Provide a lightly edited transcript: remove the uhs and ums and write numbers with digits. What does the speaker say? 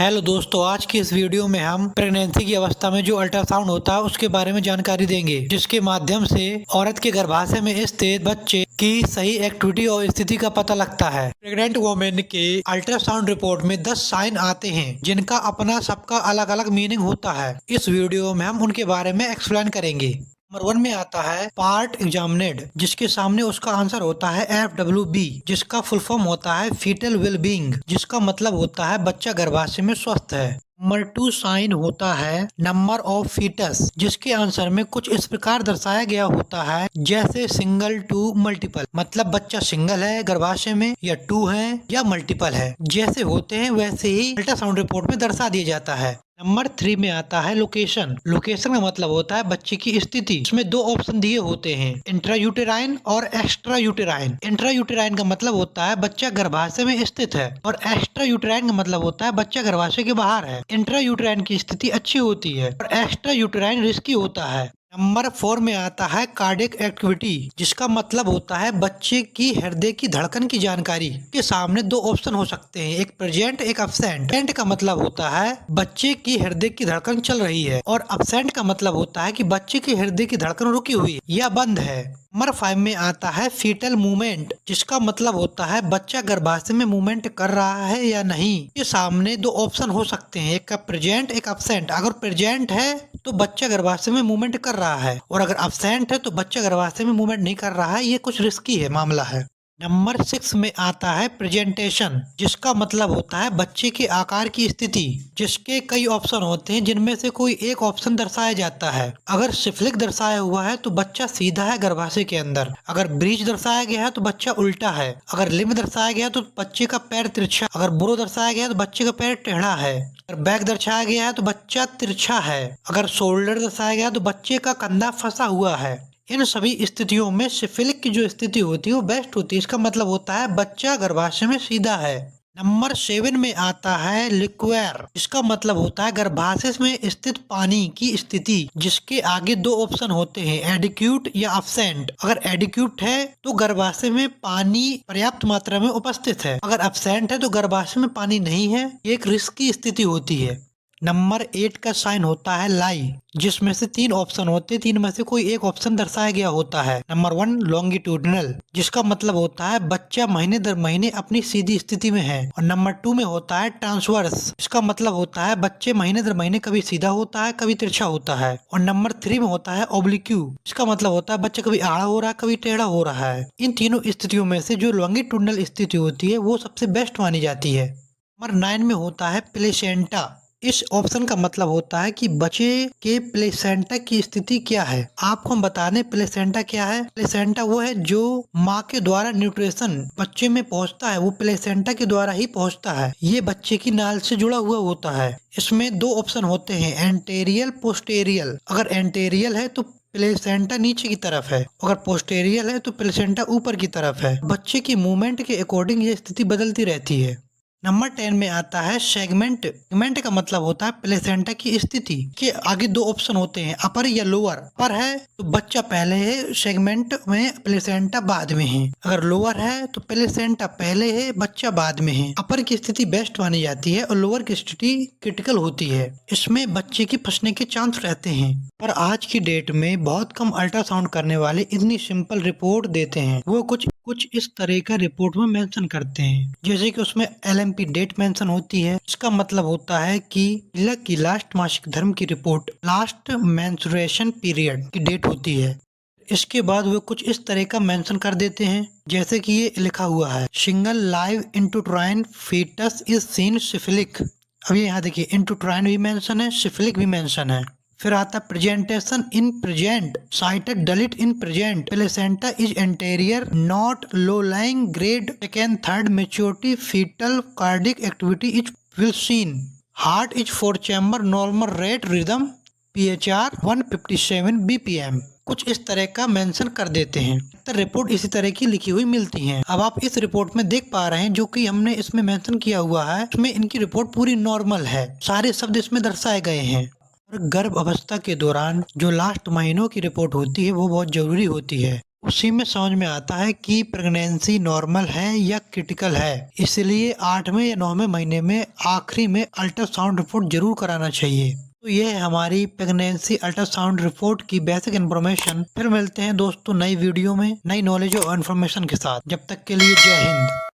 Hello दोस्तों, आज की इस वीडियो में हम प्रेगनेंसी की अवस्था में जो अल्ट्रासाउंड होता है उसके बारे में जानकारी देंगे, जिसके माध्यम से औरत के गर्भाशय में स्थित बच्चे की सही एक्टिविटी और स्थिति का पता लगता है। प्रेग्नेंट वुमेन के अल्ट्रासाउंड रिपोर्ट में 10 साइन आते हैं जिनका अपना सबका अलग अलग मीनिंग होता है। इस वीडियो में हम उनके बारे में एक्सप्लेन करेंगे। नंबर 1 में आता है पार्ट एग्जामिनेड, जिसके सामने उसका आंसर होता है FWB, जिसका फुल फॉर्म होता है फीटल वेल बीइंग, जिसका मतलब होता है बच्चा गर्भाशय में स्वस्थ है। नंबर 2 साइन होता है नंबर ऑफ फीटस, जिसके आंसर में कुछ इस प्रकार दर्शाया गया होता है जैसे सिंगल टू मल्टीपल, मतलब बच्चा सिंगल है गर्भाशय में या 2 है या मल्टीपल है। जैसे होते हैं वैसे ही अल्ट्रासाउंड रिपोर्ट में दर्शा दिया जाता है। नंबर 3 में आता है लोकेशन। लोकेशन का मतलब होता है बच्चे की स्थिति। इसमें 2 ऑप्शन दिए होते हैं, इंट्रा यूटेराइन और एक्स्ट्रा यूटेराइन। इंट्रा यूटेराइन का मतलब होता है बच्चा गर्भाशय में स्थित है और एक्स्ट्रा यूटेराइन का मतलब होता है बच्चा गर्भाशय के बाहर है। इंट्रा यूटेराइन की स्थिति अच्छी होती है और एक्स्ट्रा यूटेराइन रिस्की होता है। नंबर 4 में आता है कार्डियक एक्टिविटी, जिसका मतलब होता है बच्चे की हृदय की धड़कन की जानकारी। के सामने 2 ऑप्शन हो सकते हैं, एक प्रेजेंट एक अब्सेंट। प्रेजेंट का मतलब होता है बच्चे की हृदय की धड़कन चल रही है और अब्सेंट का मतलब होता है कि बच्चे की हृदय की धड़कन रुकी हुई है या बंद है। नंबर 5 में आता है फीटल मूवमेंट, जिसका मतलब होता है बच्चा गर्भाशय में मूवमेंट कर रहा है या नहीं। के सामने 2 ऑप्शन हो सकते हैं, एक का प्रेजेंट एक अब्सेंट। अगर प्रेजेंट है तो बच्चा गर्भाशय में मूवमेंट कर रहा है और अगर अब्सेंट है तो बच्चा गर्भाशय में मूवमेंट नहीं कर रहा है। ये कुछ रिस्की है मामला है। नंबर 6 में आता है प्रेजेंटेशन, जिसका मतलब होता है बच्चे के आकार की स्थिति, जिसके कई ऑप्शन होते हैं जिनमें से कोई एक ऑप्शन दर्शाया जाता है। अगर सिफलिक दर्शाया हुआ है तो बच्चा सीधा है गर्भाशय के अंदर। अगर ब्रीच दर्शाया गया है तो बच्चा उल्टा है। अगर लिम्ब दर्शाया गया है तो बच्चे का पैर तिरछा। अगर बुरो दर्शाया गया है तो बच्चे का पैर टेढ़ा है। अगर बैक दर्शाया गया है तो बच्चा तिरछा है। अगर शोल्डर दर्शाया गया है तो बच्चे का कंधा फंसा हुआ है। इन सभी स्थितियों में सिफिलिक की जो स्थिति होती है वो बेस्ट होती है। इसका मतलब होता है बच्चा गर्भाशय में सीधा है। नंबर 7 में आता है लिक्वेयर, इसका मतलब होता है गर्भाशय में स्थित पानी की स्थिति, जिसके आगे 2 ऑप्शन होते हैं, एडिक्यूट या अब्सेंट। अगर एडिक्यूट है तो गर्भाशय में पानी पर्याप्त मात्रा में उपस्थित है। अगर अब्सेंट है तो गर्भाशय में पानी नहीं है। एक रिस्की स्थिति होती है। नंबर 8 का साइन होता है लाई, जिसमें से 3 ऑप्शन होते हैं, 3 में से कोई एक ऑप्शन दर्शाया गया होता है। नंबर 1 लॉन्गिट्यूडिनल, जिसका मतलब होता है बच्चा महीने दर महीने अपनी सीधी स्थिति में है। और नंबर 2 में होता है ट्रांसवर्स, इसका मतलब होता है बच्चे महीने दर महीने कभी सीधा होता है कभी तिरछा होता है। और नंबर 3 में होता है ओब्लिक्यू, इसका मतलब होता है बच्चा कभी आड़ा हो रहा है कभी टेढ़ा हो रहा है। इन तीनों स्थितियों में से जो लॉन्गिट्यूडिनल स्थिति होती है वो सबसे बेस्ट मानी जाती है। नंबर 9 में होता है प्लेसेंटा। इस ऑप्शन का मतलब होता है कि बच्चे के प्लेसेंटा की स्थिति क्या है। आपको हम बता दें प्लेसेंटा क्या है। प्लेसेंटा वो है जो माँ के द्वारा न्यूट्रिशन बच्चे में पहुंचता है, वो प्लेसेंटा के द्वारा ही पहुंचता है। ये बच्चे की नाल से जुड़ा हुआ होता है। इसमें 2 ऑप्शन होते हैं, एंटेरियल पोस्टेरियल। अगर एंटेरियल है तो प्लेसेंटा नीचे की तरफ है, अगर पोस्टेरियल है तो प्लेसेंटा ऊपर की तरफ है। बच्चे की मूवमेंट के अकॉर्डिंग ये स्थिति बदलती रहती है। नंबर 10 में आता है सेगमेंट। सेगमेंट का मतलब होता है प्लेसेंटा की स्थिति। के आगे 2 ऑप्शन होते हैं, अपर या लोअर। अपर है तो बच्चा पहले है, सेगमेंट में प्लेसेंटा बाद में है। अगर लोअर है तो प्लेसेंटा पहले है बच्चा बाद में है। अपर की स्थिति बेस्ट मानी जाती है और लोअर की स्थिति क्रिटिकल होती है। इसमें बच्चे की फंसने के चांस रहते हैं। पर आज की डेट में बहुत कम अल्ट्रासाउंड करने वाले इतनी सिंपल रिपोर्ट देते हैं। वो कुछ इस तरह का रिपोर्ट में मेंशन करते हैं, जैसे कि उसमें LMP डेट मेंशन होती है। इसका मतलब होता है कि महिला की लास्ट मासिक धर्म की रिपोर्ट, लास्ट मेंस्ट्रुएशन पीरियड की डेट होती है। इसके बाद वो कुछ इस तरह का मेंशन कर देते हैं, जैसे कि ये लिखा हुआ है, single live intrauterine foetus is seen cephalic. अब यहाँ देखिए इंट्रायूटेराइन भी मेंशन है, सिफिलिक भी मेंशन है। फिर आता presentation in present, cited delete in present, placenta is anterior, not low lying grade, second third maturity, foetal cardiac activity is well seen, heart is 4 chamber, normal rate rhythm, PHR 157 BPM। कुछ इस तरह का mention कर देते हैं। Report इसी तरह की लिखी हुई मिलती है। अब आप इस रिपोर्ट में देख पा रहे हैं जो कि हमने इसमें मेंशन किया हुआ है, उसमें इनकी रिपोर्ट पूरी नॉर्मल है, सारे शब्द इसमें दर्शाए गए हैं। गर्भ अवस्था के दौरान जो लास्ट महीनों की रिपोर्ट होती है वो बहुत जरूरी होती है। उसी में समझ में आता है कि प्रेगनेंसी नॉर्मल है या क्रिटिकल है। इसलिए 8वें या 9वें महीने में आखिरी में अल्ट्रासाउंड रिपोर्ट जरूर कराना चाहिए। तो ये है हमारी प्रेगनेंसी अल्ट्रासाउंड रिपोर्ट की बेसिक इन्फॉर्मेशन। फिर मिलते हैं दोस्तों नई वीडियो में नई नॉलेज और इन्फॉर्मेशन के साथ। जब तक के लिए जय हिंद।